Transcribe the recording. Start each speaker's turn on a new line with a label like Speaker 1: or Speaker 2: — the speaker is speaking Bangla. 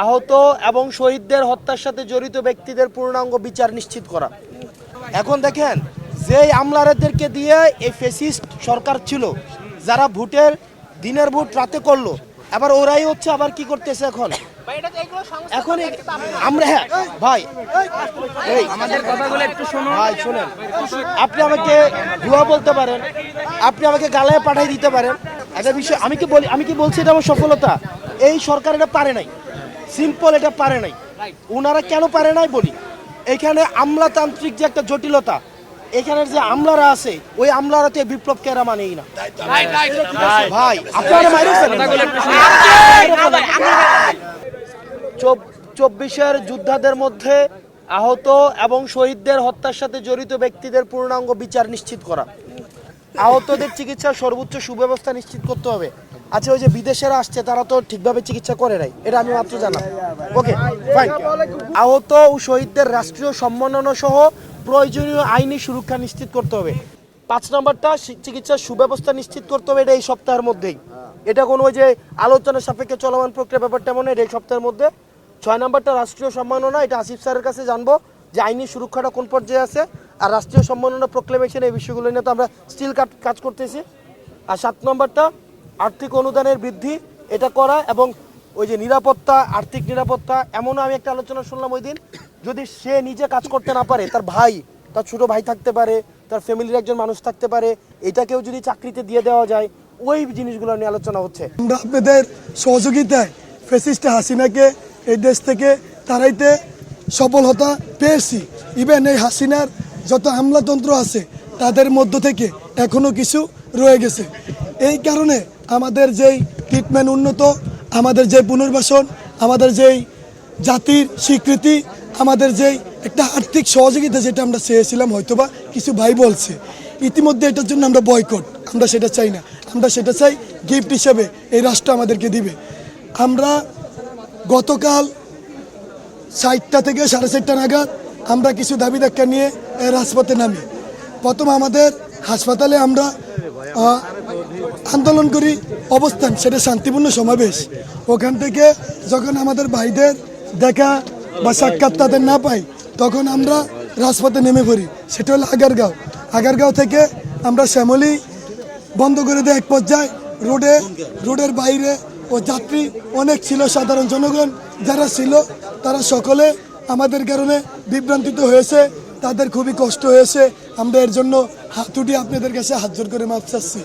Speaker 1: আহত এবং শহীদদের হত্যার সাথে জড়িত ব্যক্তিদের পূর্ণাঙ্গ বিচার নিশ্চিত করা। এখন দেখেন, যেই আমলারাদেরকে দিয়ে এই ফ্যাসিস্ট সরকার ছিল, যারা ভোটের দিনের ভোট রাতে করলো, আবার ওরাই হচ্ছে আবার কি করতেছে এখন এখন আমরা ভাই
Speaker 2: আমাদের কথাগুলো একটু শুনুন।
Speaker 1: ভাই শুনেন, আপনি আমাকে ভুয়া বলতে পারেন, আপনি আমাকে গালায় পাঠিয়ে দিতে পারেন, একটা বিষয় আমি কি বলছি এটা আমার সফলতা। এই সরকার এটা পারে নাই, সিম্পল এটা পারে নাই। ওনারা কেন পারে নাই বলি, এখানে আমলাতান্ত্রিক যে একটা জটিলতা, এখানের যে আমলারা আছে ওই আমলারাতে বিপ্লবকে এরা মানেই না। ভাই আপনারা মাইরেছেন 24-এর যোদ্ধাদের মধ্যে আহত এবং শহীদদের হত্যার সাথে জড়িত ব্যক্তিদের পূর্ণাঙ্গ বিচার নিশ্চিত করা। আহতদের চিকিৎসার সর্বোচ্চ সুব্যবস্থা নিশ্চিত করতে হবে। আচ্ছা, ওই যে বিদেশেরা আসছে তারা তো ঠিকভাবে চিকিৎসা করে নাই, এটা আমি মাত্র জানলাম। Okay fine. আহত ও শহীদদের রাষ্ট্রীয় সম্মাননা সহ প্রয়োজনীয় আইনি সুরক্ষা নিশ্চিত করতে হবে। 5 নম্বরটা চিকিৎসার সুব্যবস্থা নিশ্চিত করতে হবে, এটা এই সপ্তাহের মধ্যেই। এটা কোনো ওই যে আলোচনার সাপেক্ষে চলমান প্রক্রিয়া ব্যাপারটা মনে হয় এই সপ্তাহের মধ্যে। 6 নম্বরটা রাষ্ট্রীয় সম্মাননা, এটা আসিফ স্যারের কাছে জানবো যে আইনি সুরক্ষাটা কোন পর্যায়ে আছে। আর রাষ্ট্রীয় সম্মাননা প্রক্লেমেশন, এই বিষয়গুলো নিয়ে তো আমরা স্টিল কাজ করতেছি। আর 7 নম্বরটা আর্থিক অনুদানের বৃদ্ধি, এটা করা, এবং ওই যে নিরাপত্তা, আর্থিক নিরাপত্তা। এমনও আমি একটা আলোচনা শুনলাম ওই দিন, যদি সে নিজে কাজ করতে না পারে, তার ভাই, তার ছোট ভাই থাকতে পারে, তার ফ্যামিলির একজন মানুষ থাকতে পারে, এটাকেও যদি চাকরিতে দিয়ে দেওয়া যায়, ওই জিনিসগুলো নিয়ে আলোচনা হচ্ছে।
Speaker 3: আমরা আপনাদের সহযোগিতায় ফ্যাসিস্ট হাসিনাকে এই দেশ থেকে তাড়াইতে সফলতা পেয়েছি। ইভেন এই হাসিনার যত আমলাতন্ত্র আছে তাদের মধ্য থেকে এখনও কিছু রয়ে গেছে। এই কারণে আমাদের যেই ট্রিটমেন্ট উন্নত, আমাদের যে পুনর্বাসন, আমাদের যেই জাতির স্বীকৃতি, আমাদের যেই একটা আর্থিক সহযোগিতা যেটা আমরা চেয়েছিলাম, হয়তোবা কিছু ভাই বলছে ইতিমধ্যে এটার জন্য আমরা বয়কট, আমরা সেটা চাই না। আমরা সেটা চাই গিফট হিসেবে এই রাষ্ট্র আমাদেরকে দিবে। আমরা গতকাল 4টা থেকে 4:30 নাগাদ আমরা কিছু দাবি ধাক্কা নিয়ে রাজপথে নামি। প্রথম আমাদের হাসপাতালে আমরা আন্দোলন করি, অবস্থান সেটা শান্তিপূর্ণ সমাবেশ। ওখান থেকে যখন আমাদের ভাইদের দেখা বা সাক্ষাৎ তাদের না পাই, তখন আমরা রাজপথে নেমে পড়ি। সেটা হলো আগারগাঁও থেকে আমরা শ্যামলী বন্ধ করে দেয়। এক পর্যায়ে রোডের বাইরে ও যাত্রী অনেক ছিল, সাধারণ জনগণ যারা ছিল তারা সকলে আমাদের কারণে বিভ্রান্তিত হয়েছে, তাদের খুবই কষ্ট হয়েছে। আমরা এর জন্য হাত উঠিয়ে আপনাদের কাছে হাত জোর করে মাপ চাচ্ছি।